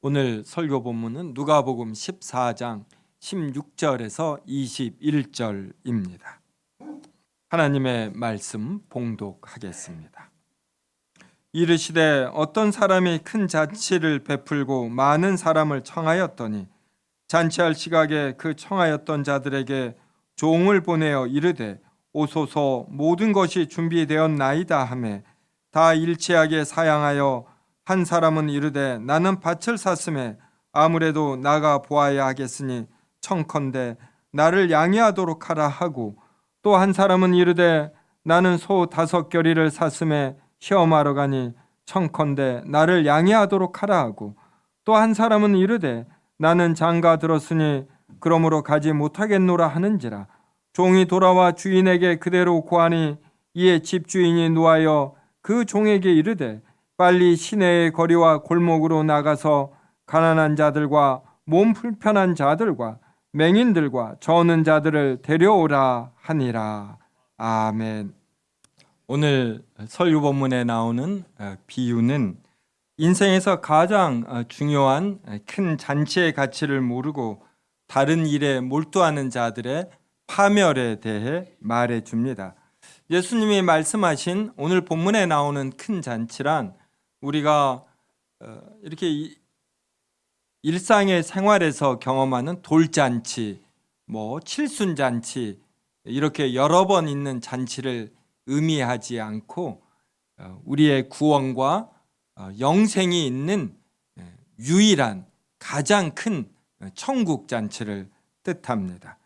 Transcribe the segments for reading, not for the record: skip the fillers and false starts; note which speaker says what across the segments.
Speaker 1: 오늘 설교 본문은 누가복음 14장 16절에서 21절입니다. 하나님의 말씀 봉독하겠습니다. 이르시되 어떤 사람이 큰 잔치를 베풀고 많은 사람을 청하였더니 잔치할 시각에 그 청하였던 자들에게 종을 보내어 이르되 오소서 모든 것이 준비되었나이다 하매 다 일치하게 사양하여 한 사람은 이르되 나는 밭을 샀음에 아무래도 나가 보아야 하겠으니 청컨대 나를 양해하도록 하라 하고 또 한 사람은 이르되 나는 소 5겨리를 샀음에 시험하러 가니 청컨대 나를 양해하도록 하라 하고 또 한 사람은 이르되 나는 장가 들었으니 그러므로 가지 못하겠노라 하는지라. 종이 돌아와 주인에게 그대로 고하니 이에 집주인이 노하여 그 종에게 이르되 빨리 시내의 거리와 골목으로 나가서 가난한 자들과 몸 불편한 자들과 맹인들과 저는 자들을 데려오라 하니라. 아멘. 오늘 설교 본문에 나오는 비유는 인생에서 가장 중요한 큰 잔치의 가치를 모르고 다른 일에 몰두하는 자들의 파멸에 대해 말해 줍니다. 예수님이 말씀하신 오늘 본문에 나오는 큰 잔치란 우리가 이렇게 일상의 생활에서 경험하는 돌잔치, 칠순잔치 이렇게 여러 번 있는 잔치를 의미하지 않고 우리의 구원과 영생이 있는 유일한 가장 큰 천국 잔치를 뜻합니다.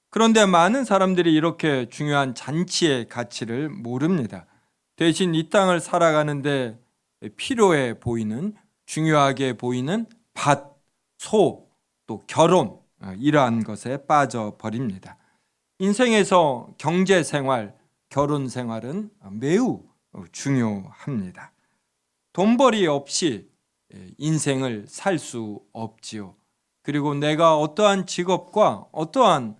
Speaker 1: 그런데 많은 사람들이 이렇게 중요한 잔치의 가치를 모릅니다. 대신 이 땅을 살아가는데 필요해 보이는, 중요하게 보이는 밭, 소, 또 결혼 이러한 것에 빠져버립니다. 인생에서 경제생활, 결혼생활은 매우 중요합니다. 돈벌이 없이 인생을 살 수 없지요. 그리고 내가 어떠한 직업과 어떠한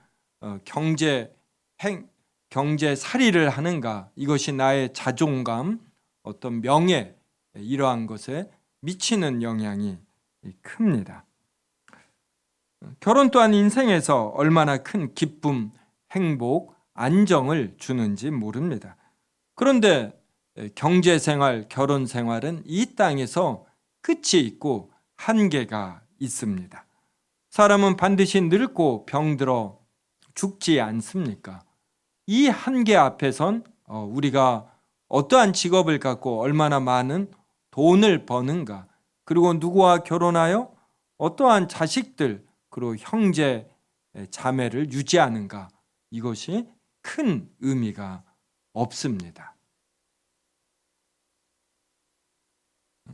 Speaker 1: 경제살이를 하는가, 이것이 나의 자존감, 어떤 명예 이러한 것에 미치는 영향이 큽니다. 결혼 또한 인생에서 얼마나 큰 기쁨, 행복, 안정을 주는지 모릅니다. 그런데 경제생활, 결혼생활은 이 땅에서 끝이 있고 한계가 있습니다. 사람은 반드시 늙고 병들어 죽지 않습니까? 이 한계 앞에선 우리가 어떠한 직업을 갖고 얼마나 많은 돈을 버는가, 그리고 누구와 결혼하여 어떠한 자식들, 그리고 형제, 자매를 유지하는가, 이것이 큰 의미가 없습니다.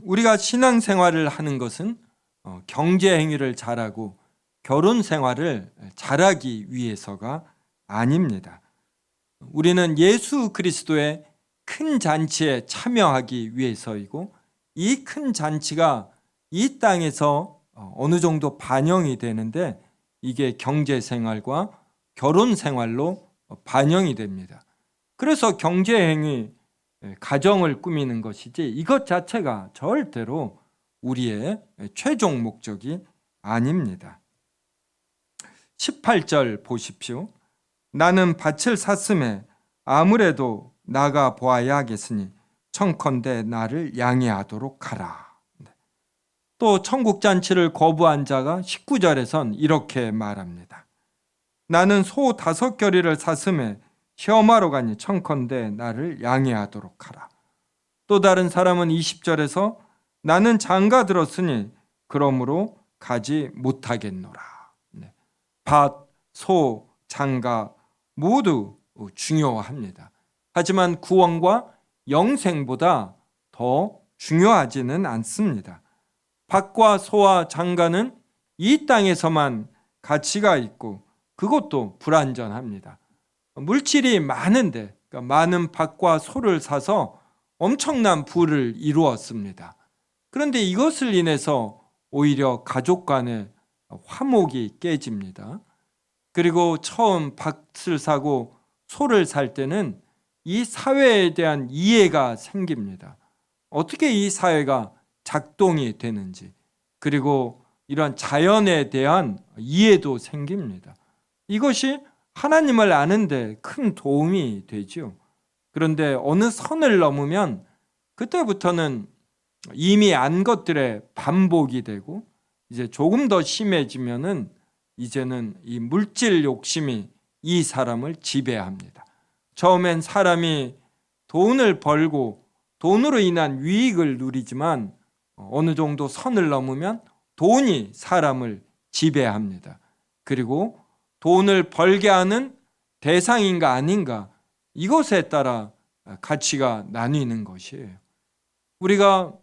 Speaker 1: 우리가 신앙생활을 하는 것은 경제행위를 잘하고 결혼생활을 잘하기 위해서가 아닙니다. 우리는 예수 그리스도의 큰 잔치에 참여하기 위해서이고 이 큰 잔치가 이 땅에서 어느 정도 반영이 되는데 이게 경제생활과 결혼생활로 반영이 됩니다. 그래서 경제행위, 가정을 꾸미는 것이지 이것 자체가 절대로 우리의 최종 목적이 아닙니다. 18절 보십시오. 나는 밭을 샀음에 아무래도 나가 보아야 하겠으니 청컨대 나를 양해하도록 하라. 또 천국잔치를 거부한 자가 19절에선 이렇게 말합니다. 나는 소 5겨리를 샀음에 시험하러 가니 청컨대 나를 양해하도록 하라. 또 다른 사람은 20절에서 나는 장가 들었으니 그러므로 가지 못하겠노라. 밭, 소, 장가 모두 중요합니다. 하지만 구원과 영생보다 더 중요하지는 않습니다. 밭과 소와 장가는 이 땅에서만 가치가 있고 그것도 불완전합니다. 물질이 많은데, 많은 밭과 소를 사서 엄청난 부를 이루었습니다. 그런데 이것을 인해서 오히려 가족 간의 화목이 깨집니다. 그리고 처음 밭을 사고 소를 살 때는 이 사회에 대한 이해가 생깁니다. 어떻게 이 사회가 작동이 되는지, 그리고 이런 자연에 대한 이해도 생깁니다. 이것이 하나님을 아는데 큰 도움이 되죠. 그런데 어느 선을 넘으면 그때부터는 이미 안 것들의 반복이 되고 이제 조금 더 심해지면은 이제는 이 물질 욕심이 이 사람을 지배합니다. 처음엔 사람이 돈을 벌고 돈으로 인한 유익을 누리지만 어느 정도 선을 넘으면 돈이 사람을 지배합니다. 그리고 돈을 벌게 하는 대상인가 아닌가 이것에 따라 가치가 나뉘는 것이에요. 우리가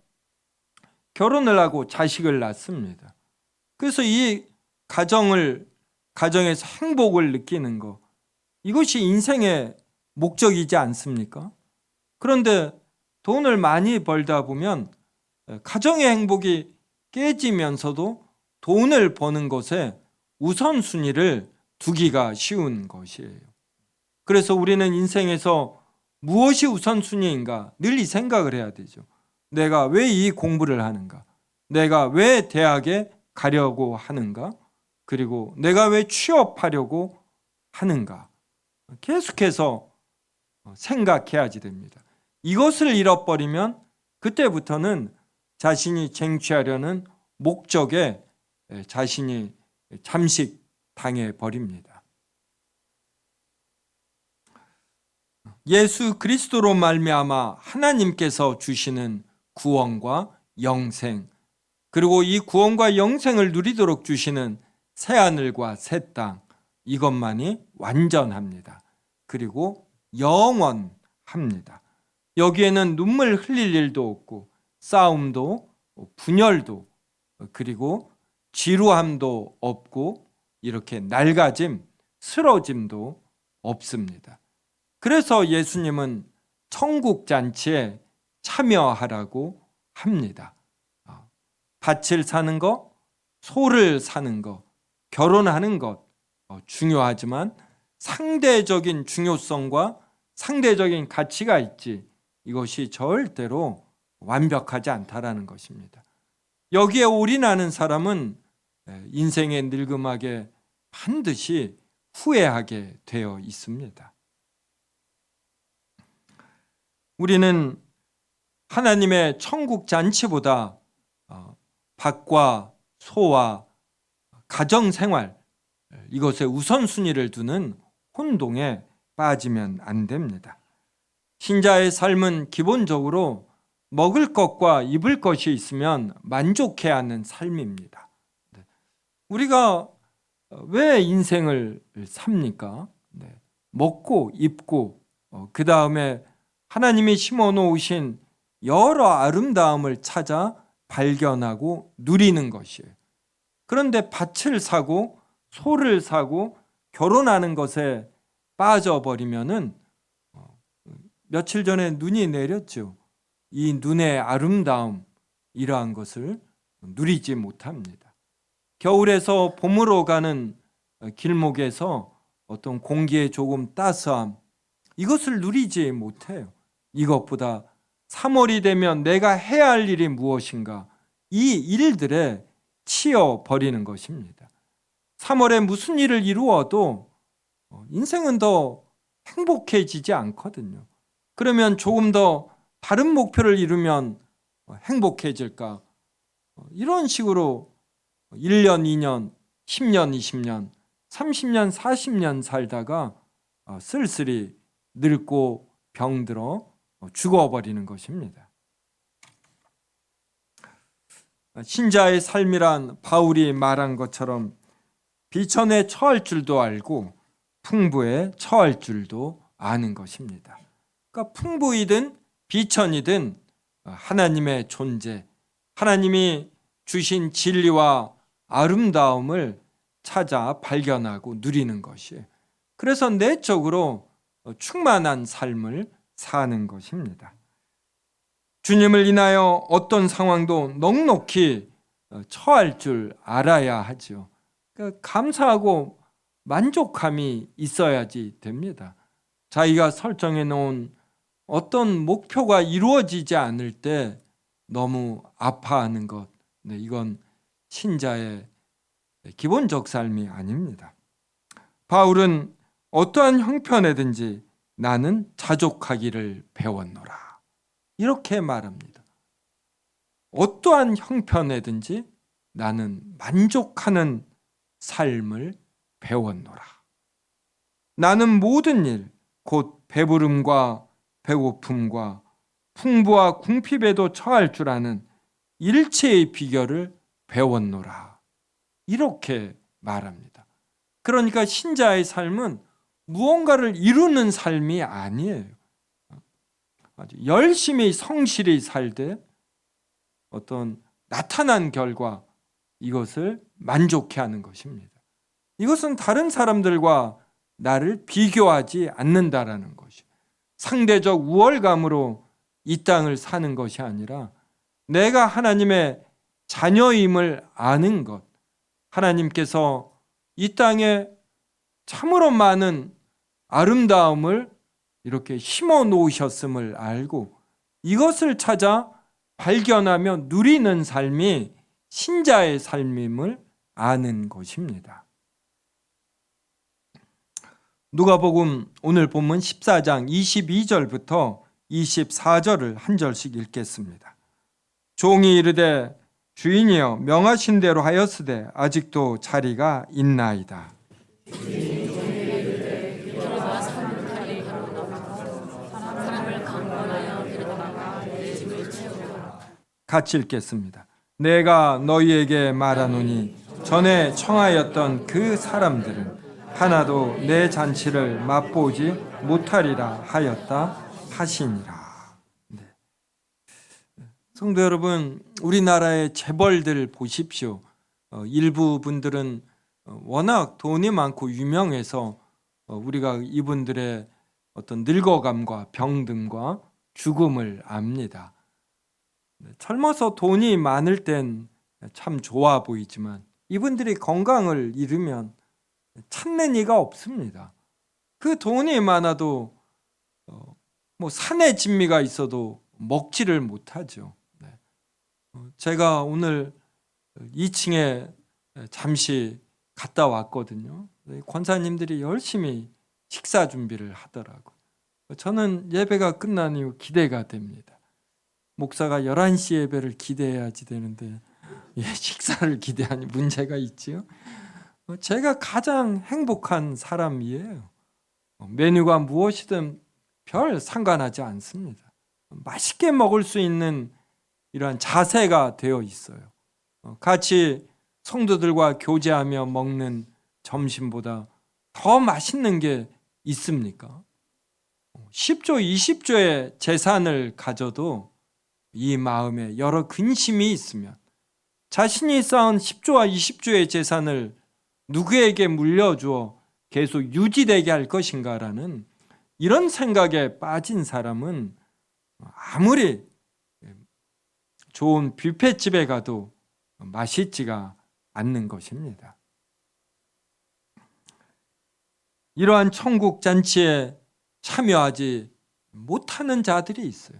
Speaker 1: 결혼을 하고 자식을 낳습니다. 그래서 이 가정에서 행복을 느끼는 것, 이것이 인생의 목적이지 않습니까? 그런데 돈을 많이 벌다 보면 가정의 행복이 깨지면서도 돈을 버는 것에 우선순위를 두기가 쉬운 것이에요. 그래서 우리는 인생에서 무엇이 우선순위인가 늘 이 생각을 해야 되죠. 내가 왜 이 공부를 하는가? 내가 왜 대학에 가려고 하는가? 그리고 내가 왜 취업하려고 하는가? 계속해서 생각해야지 됩니다. 이것을 잃어버리면 그때부터는 자신이 쟁취하려는 목적에 자신이 잠식당해 버립니다. 예수 그리스도로 말미암아 하나님께서 주시는 구원과 영생, 그리고 이 구원과 영생을 누리도록 주시는 새하늘과 새 땅, 이것만이 완전합니다. 그리고 영원합니다. 여기에는 눈물 흘릴 일도 없고 싸움도 분열도 그리고 지루함도 없고 이렇게 낡아짐, 쓰러짐도 없습니다. 그래서 예수님은 천국 잔치에 참여하라고 합니다. 밭을 사는 것, 소를 사는 것, 결혼하는 것 중요하지만 상대적인 중요성과 상대적인 가치가 있지 이것이 절대로 완벽하지 않다라는 것입니다. 여기에 올인하는 사람은 인생의 늙음하게 반드시 후회하게 되어 있습니다. 우리는 하나님의 천국 잔치보다 밭과 소와 가정생활 이것에 우선순위를 두는 혼동에 빠지면 안 됩니다. 신자의 삶은 기본적으로 먹을 것과 입을 것이 있으면 만족해야 하는 삶입니다. 우리가 왜 인생을 삽니까? 먹고 입고 그 다음에 하나님이 심어놓으신 여러 아름다움을 찾아 발견하고 누리는 것이에요. 그런데 밭을 사고 소를 사고 결혼하는 것에 빠져버리면은 며칠 전에 눈이 내렸죠. 이 눈의 아름다움 이러한 것을 누리지 못합니다. 겨울에서 봄으로 가는 길목에서 어떤 공기의 조금 따스함 이것을 누리지 못해요. 이것보다 3월이 되면 내가 해야 할 일이 무엇인가 이 일들에 치여버리는 것입니다. 3월에 무슨 일을 이루어도 인생은 더 행복해지지 않거든요. 그러면 조금 더 다른 목표를 이루면 행복해질까? 이런 식으로 1년, 2년, 10년, 20년, 30년, 40년 살다가 쓸쓸히 늙고 병들어 죽어버리는 것입니다. 신자의 삶이란 바울이 말한 것처럼 비천에 처할 줄도 알고 풍부에 처할 줄도 아는 것입니다. 그러니까 풍부이든 비천이든 하나님의 존재, 하나님이 주신 진리와 아름다움을 찾아 발견하고 누리는 것이에요. 그래서 내적으로 충만한 삶을 사는 것입니다. 주님을 인하여 어떤 상황도 넉넉히 처할 줄 알아야 하죠. 그러니까 감사하고 만족함이 있어야지 됩니다. 자기가 설정해 놓은 어떤 목표가 이루어지지 않을 때 너무 아파하는 것, 이건 신자의 기본적 삶이 아닙니다. 바울은 어떠한 형편에든지 나는 자족하기를 배웠노라, 이렇게 말합니다. 어떠한 형편에든지 나는 만족하는 삶을 배웠노라. 나는 모든 일, 곧 배부름과 배고픔과 풍부와 궁핍에도 처할 줄 아는 일체의 비결을 배웠노라, 이렇게 말합니다. 그러니까 신자의 삶은 무언가를 이루는 삶이 아니에요. 아주 열심히 성실히 살되 어떤 나타난 결과, 이것을 만족해 하는 것입니다. 이것은 다른 사람들과 나를 비교하지 않는다라는 것이, 상대적 우월감으로 이 땅을 사는 것이 아니라 내가 하나님의 자녀임을 아는 것, 하나님께서 이 땅에 참으로 많은 아름다움을 이렇게 심어 놓으셨음을 알고 이것을 찾아 발견하며 누리는 삶이 신자의 삶임을 아는 것입니다. 누가복음 오늘 본문 14장 22절부터 24절을 한 절씩 읽겠습니다. 종이 이르되 주인이여 명하신 대로 하였으되 아직도 자리가 있나이다. 같이 읽겠습니다. 내가 너희에게 말하노니 전에 청하였던 그 사람들은 하나도 내 잔치를 맛보지 못하리라 하였다 하시니라. 네. 성도 여러분, 우리나라의 재벌들 보십시오. 일부 분들은 워낙 돈이 많고 유명해서 우리가 이분들의 어떤 늙어감과 병듦과 죽음을 압니다. 젊어서 돈이 많을 땐 참 좋아 보이지만 이분들이 건강을 잃으면 찾는 이가 없습니다. 그 돈이 많아도 뭐 산에 진미가 있어도 먹지를 못하죠. 제가 오늘 2층에 잠시 갔다 왔거든요. 권사님들이 열심히 식사 준비를 하더라고요. 저는 예배가 끝난 이후 기대가 됩니다. 목사가 11시 예배를 기대해야지 되는데 식사를 기대하니 문제가 있지요. 제가 가장 행복한 사람이에요. 메뉴가 무엇이든 별 상관하지 않습니다. 맛있게 먹을 수 있는 이러한 자세가 되어 있어요. 같이 성도들과 교제하며 먹는 점심보다 더 맛있는 게 있습니까? 10조, 20조의 재산을 가져도 이 마음에 여러 근심이 있으면 자신이 쌓은 10조와 20조의 재산을 누구에게 물려주어 계속 유지되게 할 것인가라는 이런 생각에 빠진 사람은 아무리 좋은 뷔페집에 가도 맛있지가 않는 것입니다. 이러한 천국 잔치에 참여하지 못하는 자들이 있어요.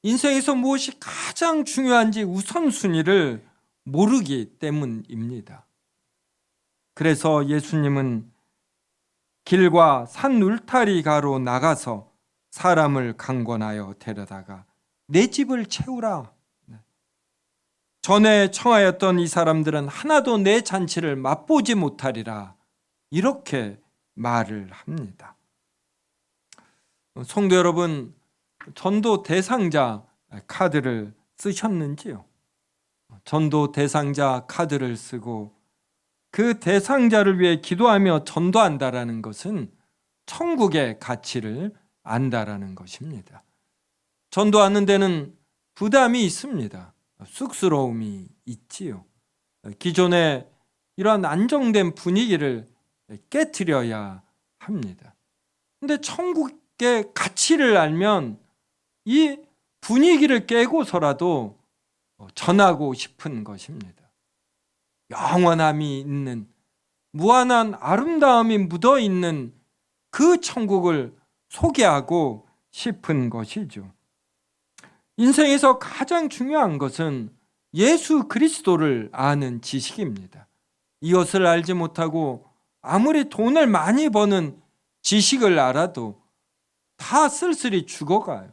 Speaker 1: 인생에서 무엇이 가장 중요한지 우선순위를 모르기 때문입니다. 그래서 예수님은 길과 산 울타리가로 나가서 사람을 강권하여 데려다가 내 집을 채우라. 전에 청하였던 이 사람들은 하나도 내 잔치를 맛보지 못하리라, 이렇게 말을 합니다. 성도 여러분, 전도 대상자 카드를 쓰셨는지요? 전도 대상자 카드를 쓰고 그 대상자를 위해 기도하며 전도한다라는 것은 천국의 가치를 안다라는 것입니다. 전도하는 데는 부담이 있습니다. 쑥스러움이 있지요. 기존의 이러한 안정된 분위기를 깨트려야 합니다. 그런데 천국의 가치를 알면 이 분위기를 깨고서라도 전하고 싶은 것입니다. 영원함이 있는, 무한한 아름다움이 묻어있는 그 천국을 소개하고 싶은 것이죠. 인생에서 가장 중요한 것은 예수 그리스도를 아는 지식입니다. 이것을 알지 못하고 아무리 돈을 많이 버는 지식을 알아도 다 쓸쓸히 죽어가요.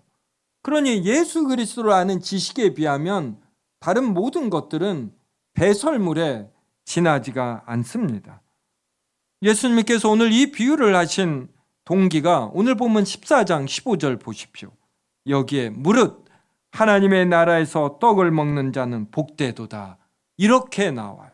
Speaker 1: 그러니 예수 그리스도를 아는 지식에 비하면 다른 모든 것들은 배설물에 지나지가 않습니다. 예수님께서 오늘 이 비유를 하신 동기가 오늘 보면 14장 15절 보십시오. 여기에 무릇 하나님의 나라에서 떡을 먹는 자는 복되도다 이렇게 나와요.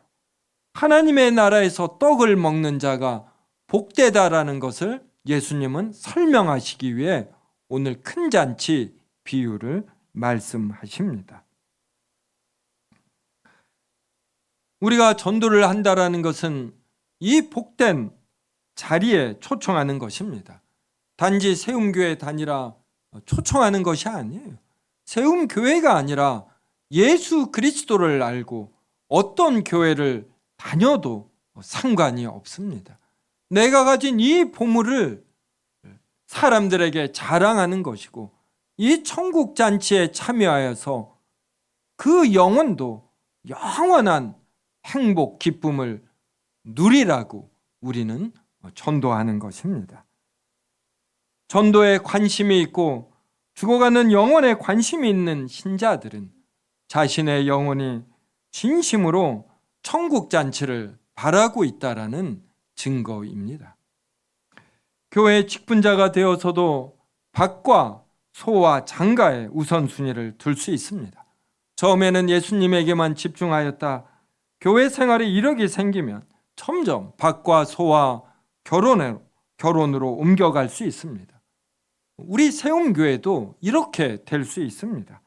Speaker 1: 하나님의 나라에서 떡을 먹는 자가 복되다라는 것을 예수님은 설명하시기 위해 오늘 큰 잔치 비유를 말씀하십니다. 우리가 전도를 한다라는 것은 이 복된 자리에 초청하는 것입니다. 단지 세움교회 다니라 초청하는 것이 아니에요. 세움교회가 아니라 예수 그리스도를 알고 어떤 교회를 다녀도 상관이 없습니다. 내가 가진 이 보물을 사람들에게 자랑하는 것이고 이 천국 잔치에 참여하여서 그 영혼도 영원한 행복, 기쁨을 누리라고 우리는 전도하는 것입니다. 전도에 관심이 있고 죽어가는 영혼에 관심이 있는 신자들은 자신의 영혼이 진심으로 천국 잔치를 바라고 있다라는 증거입니다. 교회 직분자가 되어서도 밭과 소와 장가에 우선순위를 둘 수 있습니다. 처음에는 예수님에게만 집중하였다 교회 생활에 이력이 생기면 점점 밭과 소와 결혼으로 옮겨갈 수 있습니다. 우리 세움교회도 이렇게 될 수 있습니다.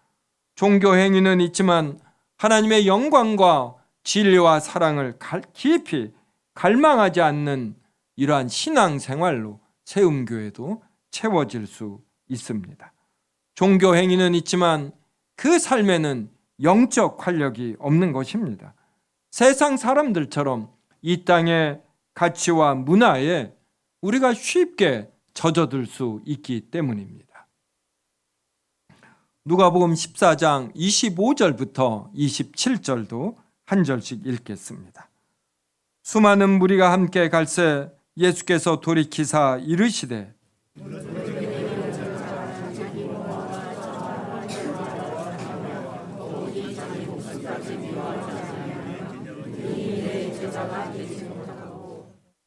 Speaker 1: 종교 행위는 있지만 하나님의 영광과 진리와 사랑을 깊이 갈망하지 않는 이러한 신앙생활로 세움교회도 채워질 수 있습니다. 종교 행위는 있지만 그 삶에는 영적 활력이 없는 것입니다. 세상 사람들처럼 이 땅의 가치와 문화에 우리가 쉽게 젖어들 수 있기 때문입니다. 누가복음 14장 25절부터 27절도 한 절씩 읽겠습니다. 수많은 무리가 함께 갈새 예수께서 돌이키사 이르시되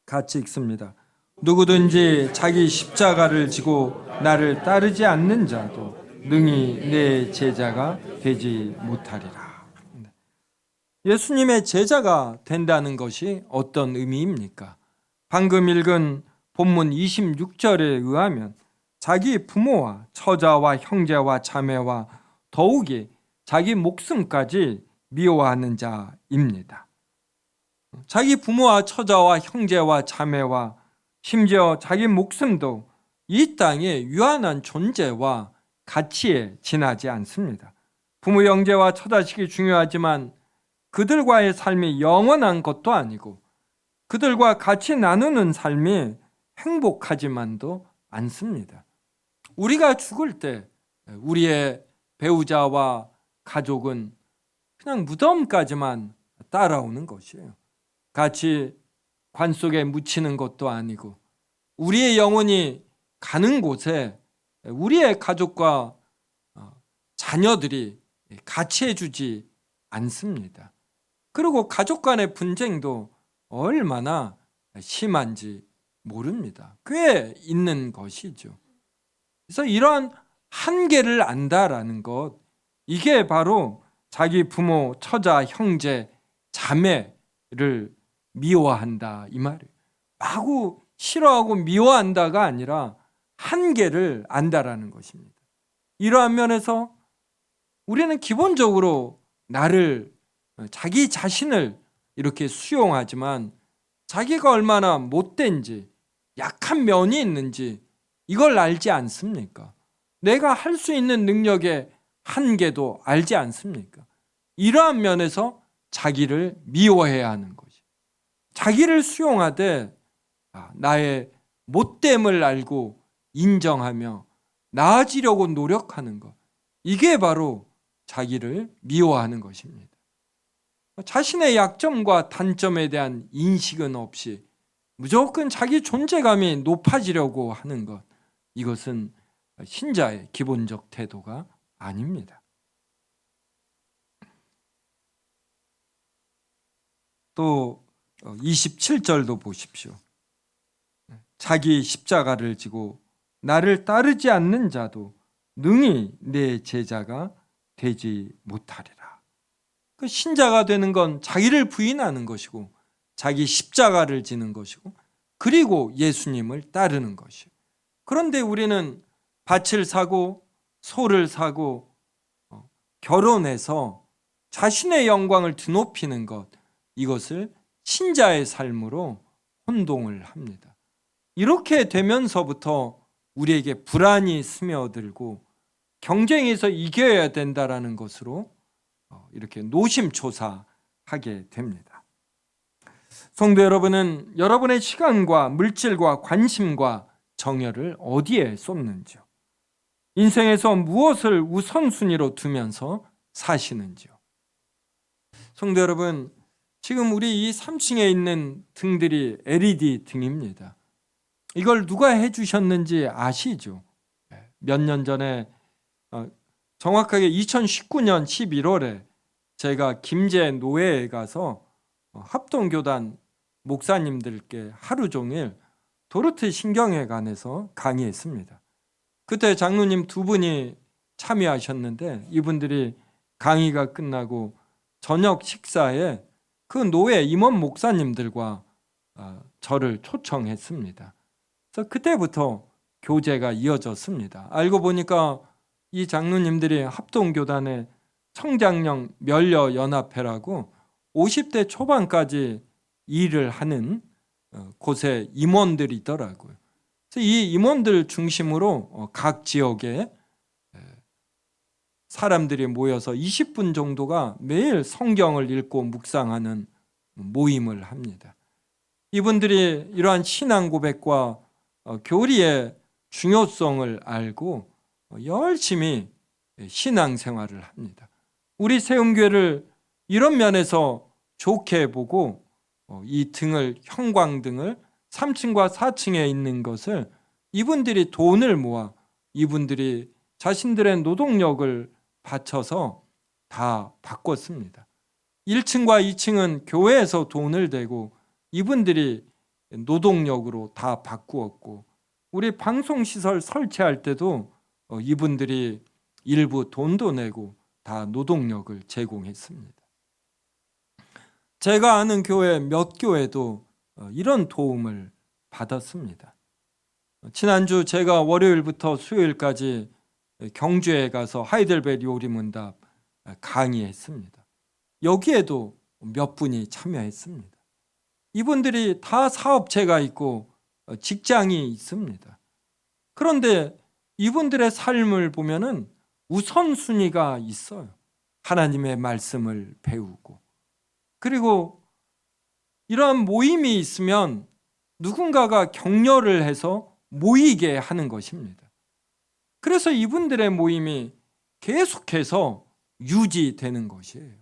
Speaker 1: 같이 읽습니다. 누구든지 자기 십자가를 지고 나를 따르지 않는 자도 능히 내 제자가 되지 못하리라. 예수님의 제자가 된다는 것이 어떤 의미입니까? 방금 읽은 본문 26절에 의하면 자기 부모와 처자와 형제와 자매와 더욱이 자기 목숨까지 미워하는 자입니다. 자기 부모와 처자와 형제와 자매와 심지어 자기 목숨도 이 땅의 유한한 존재와 가치에 지나지 않습니다. 부모, 형제와 처자식이 중요하지만 그들과의 삶이 영원한 것도 아니고 그들과 같이 나누는 삶이 행복하지만도 않습니다. 우리가 죽을 때 우리의 배우자와 가족은 그냥 무덤까지만 따라오는 것이에요. 같이 관 속에 묻히는 것도 아니고 우리의 영혼이 가는 곳에 우리의 가족과 자녀들이 같이 해주지 않습니다. 그리고 가족 간의 분쟁도 얼마나 심한지 모릅니다. 꽤 있는 것이죠. 그래서 이러한 한계를 안다라는 것, 이게 바로 자기 부모, 처자, 형제, 자매를 미워한다 이 말이에요. 마구 싫어하고 미워한다가 아니라 한계를 안다라는 것입니다. 이러한 면에서 우리는 기본적으로 자기 자신을 이렇게 수용하지만 자기가 얼마나 못된지 약한 면이 있는지 이걸 알지 않습니까? 내가 할 수 있는 능력의 한계도 알지 않습니까? 이러한 면에서 자기를 미워해야 하는 것이, 자기를 수용하되 나의 못됨을 알고 인정하며 나아지려고 노력하는 것, 이게 바로 자기를 미워하는 것입니다. 자신의 약점과 단점에 대한 인식은 없이 무조건 자기 존재감이 높아지려고 하는 것, 이것은 신자의 기본적 태도가 아닙니다. 또 27절도 보십시오. 자기 십자가를 지고 나를 따르지 않는 자도 능히 내 제자가 되지 못하리라. 그 신자가 되는 건 자기를 부인하는 것이고 자기 십자가를 지는 것이고 그리고 예수님을 따르는 것이에요. 그런데 우리는 밭을 사고 소를 사고 결혼해서 자신의 영광을 드높이는 것, 이것을 신자의 삶으로 혼동을 합니다. 이렇게 되면서부터 우리에게 불안이 스며들고 경쟁에서 이겨야 된다라는 것으로 이렇게 노심초사하게 됩니다. 성도 여러분은 여러분의 시간과 물질과 관심과 정열을 어디에 쏟는지요? 인생에서 무엇을 우선순위로 두면서 사시는지요? 성도 여러분, 지금 우리 이 3층에 있는 등들이 LED 등입니다. 이걸 누가 해주셨는지 아시죠? 몇 년 전에 정확하게 2019년 11월에 제가 김제 노회에 가서 합동교단 목사님들께 하루 종일 도르트 신경회관에서 강의했습니다. 그때 장로님 두 분이 참여하셨는데 이분들이 강의가 끝나고 저녁 식사에 그 노회 임원 목사님들과 저를 초청했습니다. 그래서 그때부터 교제가 이어졌습니다. 알고 보니까 이 장로님들이 합동교단의 청장령 멸려연합회라고 50대 초반까지 일을 하는 곳에 임원들이더라고요. 그래서 이 임원들 중심으로 각 지역에 사람들이 모여서 20분 정도가 매일 성경을 읽고 묵상하는 모임을 합니다. 이분들이 이러한 신앙 고백과 교리의 중요성을 알고 열심히 신앙생활을 합니다. 우리 세움교회를 이런 면에서 좋게 보고 이 등을, 형광등을 3층과 4층에 있는 것을 이분들이 돈을 모아 이분들이 자신들의 노동력을 바쳐서 다 바꿨습니다. 1층과 2층은 교회에서 돈을 대고 이분들이 노동력으로 다 바꾸었고 우리 방송시설 설치할 때도 이분들이 일부 돈도 내고 다 노동력을 제공했습니다. 제가 아는 교회 몇 교회도 이런 도움을 받았습니다. 지난주 제가 월요일부터 수요일까지 경주에 가서 하이델베르 요리문답 강의했습니다. 여기에도 몇 분이 참여했습니다. 이분들이 다 사업체가 있고 직장이 있습니다. 그런데 이분들의 삶을 보면은 우선순위가 있어요. 하나님의 말씀을 배우고 그리고 이러한 모임이 있으면 누군가가 격려를 해서 모이게 하는 것입니다. 그래서 이분들의 모임이 계속해서 유지되는 것이에요.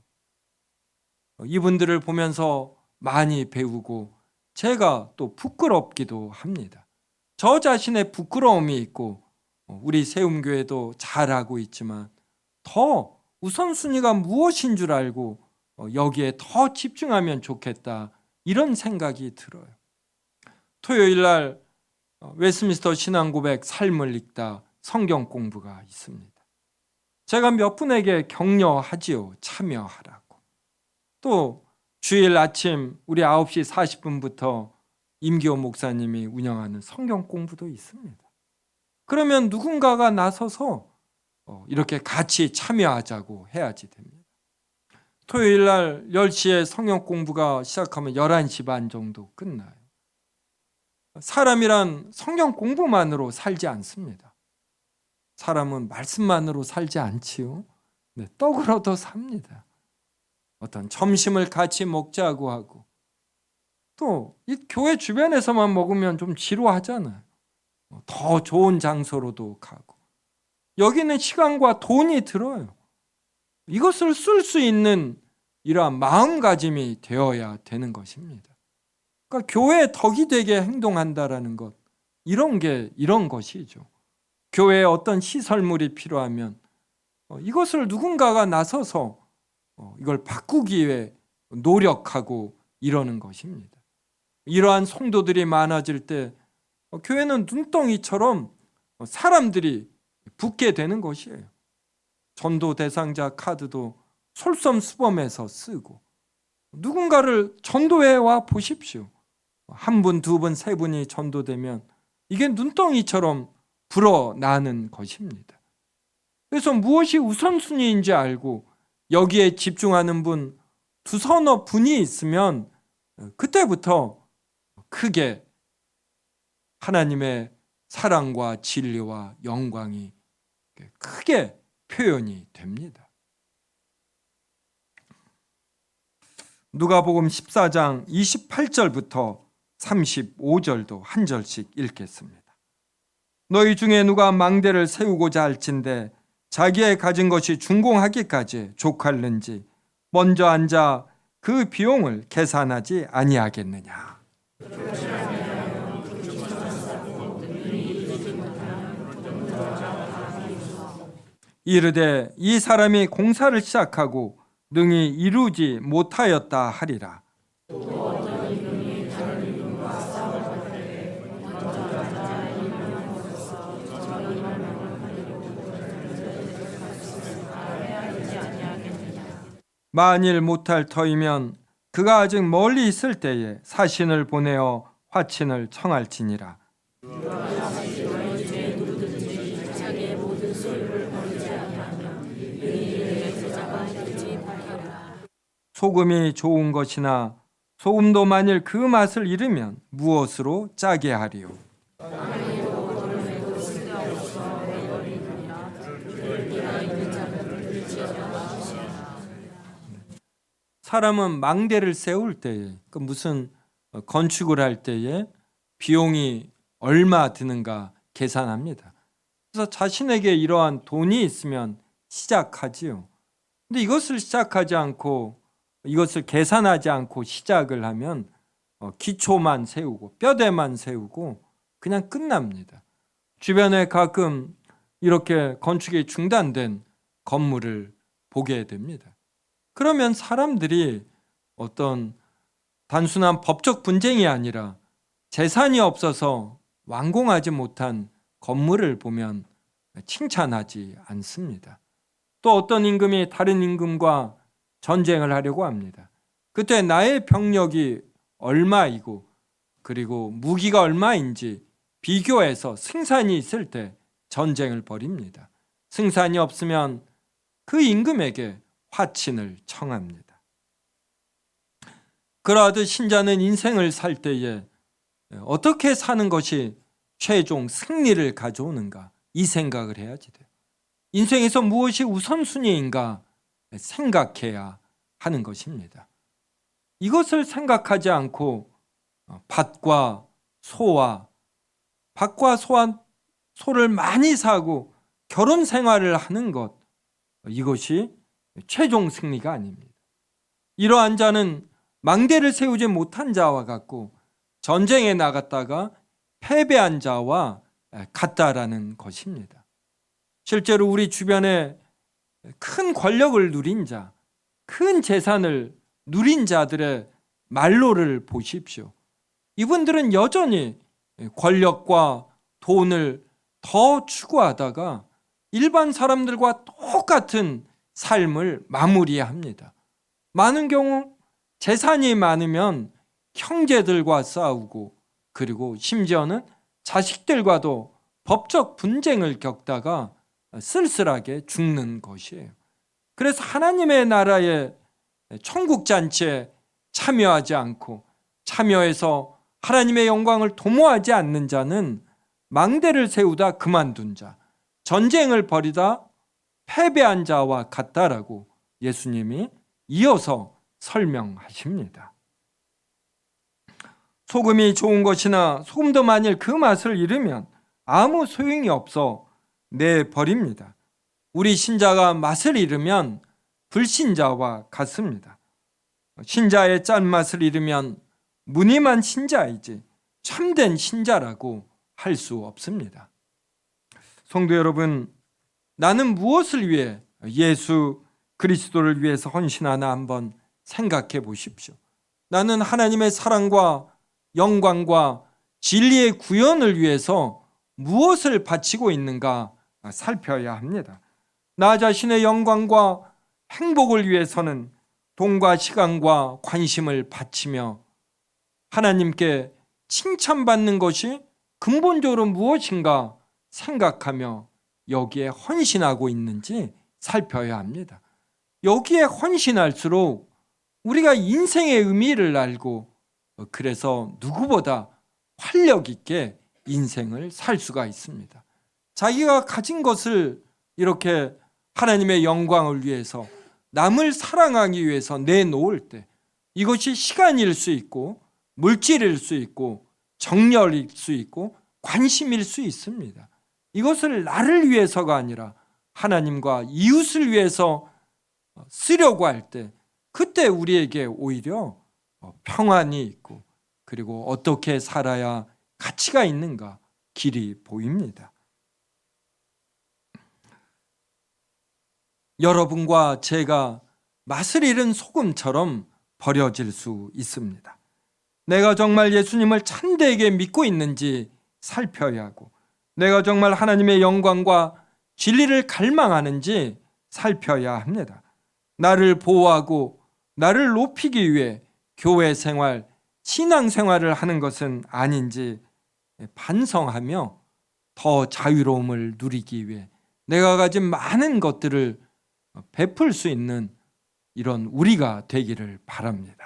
Speaker 1: 이분들을 보면서 많이 배우고 제가 또 부끄럽기도 합니다. 저 자신의 부끄러움이 있고 우리 세움교회도 잘하고 있지만 더 우선순위가 무엇인 줄 알고 여기에 더 집중하면 좋겠다 이런 생각이 들어요. 토요일 날 웨스민스터 신앙고백 삶을 읽다 성경 공부가 있습니다. 제가 몇 분에게 격려하지요. 참여하라고. 또 주일 아침 우리 9시 40분부터 임기호 목사님이 운영하는 성경 공부도 있습니다. 그러면 누군가가 나서서 이렇게 같이 참여하자고 해야지 됩니다. 토요일 날 10시에 성경 공부가 시작하면 11시 반 정도 끝나요. 사람이란 성경 공부만으로 살지 않습니다. 사람은 말씀만으로 살지 않지요. 네, 떡을 얻어 삽니다. 어떤 점심을 같이 먹자고 하고 또 이 교회 주변에서만 먹으면 좀 지루하잖아요. 더 좋은 장소로도 가고 여기는 시간과 돈이 들어요. 이것을 쓸 수 있는 이러한 마음가짐이 되어야 되는 것입니다. 그러니까 교회의 덕이 되게 행동한다라는 것, 이런 것이죠. 교회에 어떤 시설물이 필요하면 이것을 누군가가 나서서 이걸 바꾸기 위해 노력하고 이러는 것입니다. 이러한 성도들이 많아질 때 교회는 눈덩이처럼 사람들이 붙게 되는 것이에요. 전도 대상자 카드도 솔선수범해서 쓰고, 누군가를 전도해 와 보십시오. 한 분, 두 분, 세 분이 전도되면 이게 눈덩이처럼 불어나는 것입니다. 그래서 무엇이 우선순위인지 알고 여기에 집중하는 분, 두서너 분이 있으면 그때부터 크게 하나님의 사랑과 진리와 영광이 크게 표현이 됩니다. 누가복음 14장 28절부터 35절도 한 절씩 읽겠습니다. 너희 중에 누가 망대를 세우고자 할진대 자기의 가진 것이 준공하기까지 족할는지 먼저 앉아 그 비용을 계산하지 아니하겠느냐. 이르되 이 사람이 공사를 시작하고 능히 이루지 못하였다 하리라. 만일 못할 터이면 그가 아직 멀리 있을 때에 사신을 보내어 화친을 청할지니라. 소금이 좋은 것이나 소금도 만일 그 맛을 잃으면 무엇으로 짜게 하리요? 사람은 망대를 세울 때에, 무슨 건축을 할 때에 비용이 얼마 드는가 계산합니다. 그래서 자신에게 이러한 돈이 있으면 시작하지요. 근데 이것을 시작하지 않고, 이것을 계산하지 않고 시작을 하면 기초만 세우고 뼈대만 세우고 그냥 끝납니다. 주변에 가끔 이렇게 건축이 중단된 건물을 보게 됩니다. 그러면 사람들이 어떤 단순한 법적 분쟁이 아니라 재산이 없어서 완공하지 못한 건물을 보면 칭찬하지 않습니다. 또 어떤 임금이 다른 임금과 전쟁을 하려고 합니다. 그때 나의 병력이 얼마이고 그리고 무기가 얼마인지 비교해서 승산이 있을 때 전쟁을 벌입니다. 승산이 없으면 그 임금에게 화친을 청합니다. 그러하듯 신자는 인생을 살 때에 어떻게 사는 것이 최종 승리를 가져오는가, 이 생각을 해야지 돼요. 인생에서 무엇이 우선순위인가 생각해야 하는 것입니다. 이것을 생각하지 않고 밭과 소를 많이 사고 결혼 생활을 하는 것, 이것이 최종 승리가 아닙니다. 이러한 자는 망대를 세우지 못한 자와 같고 전쟁에 나갔다가 패배한 자와 같다라는 것입니다. 실제로 우리 주변에 큰 권력을 누린 자, 큰 재산을 누린 자들의 말로를 보십시오. 이분들은 여전히 권력과 돈을 더 추구하다가 일반 사람들과 똑같은 삶을 마무리합니다. 많은 경우 재산이 많으면 형제들과 싸우고 그리고 심지어는 자식들과도 법적 분쟁을 겪다가 쓸쓸하게 죽는 것이에요. 그래서 하나님의 나라의 천국잔치에 참여하지 않고 참여해서 하나님의 영광을 도모하지 않는 자는 망대를 세우다 그만둔 자, 전쟁을 벌이다 패배한 자와 같다라고 예수님이 이어서 설명하십니다. 소금이 좋은 것이나 소금도 만일 그 맛을 잃으면 아무 소용이 없어 내버립니다. 우리 신자가 맛을 잃으면 불신자와 같습니다. 신자의 짠맛을 잃으면 무늬만 신자이지 참된 신자라고 할 수 없습니다. 성도 여러분, 나는 무엇을 위해 예수 그리스도를 위해서 헌신하나 한번 생각해 보십시오. 나는 하나님의 사랑과 영광과 진리의 구원을 위해서 무엇을 바치고 있는가 살펴야 합니다. 나 자신의 영광과 행복을 위해서는 돈과 시간과 관심을 바치며 하나님께 칭찬받는 것이 근본적으로 무엇인가 생각하며 여기에 헌신하고 있는지 살펴야 합니다. 여기에 헌신할수록 우리가 인생의 의미를 알고 그래서 누구보다 활력 있게 인생을 살 수가 있습니다. 자기가 가진 것을 이렇게 하나님의 영광을 위해서 남을 사랑하기 위해서 내놓을 때 이것이 시간일 수 있고 물질일 수 있고 정열일 수 있고 관심일 수 있습니다. 이것을 나를 위해서가 아니라 하나님과 이웃을 위해서 쓰려고 할 때 그때 우리에게 오히려 평안이 있고 그리고 어떻게 살아야 가치가 있는가 길이 보입니다. 여러분과 제가 맛을 잃은 소금처럼 버려질 수 있습니다. 내가 정말 예수님을 참되게 믿고 있는지 살펴야 하고 내가 정말 하나님의 영광과 진리를 갈망하는지 살펴야 합니다. 나를 보호하고 나를 높이기 위해 교회 생활, 신앙 생활을 하는 것은 아닌지 반성하며 더 자유로움을 누리기 위해 내가 가진 많은 것들을 베풀 수 있는 이런 우리가 되기를 바랍니다.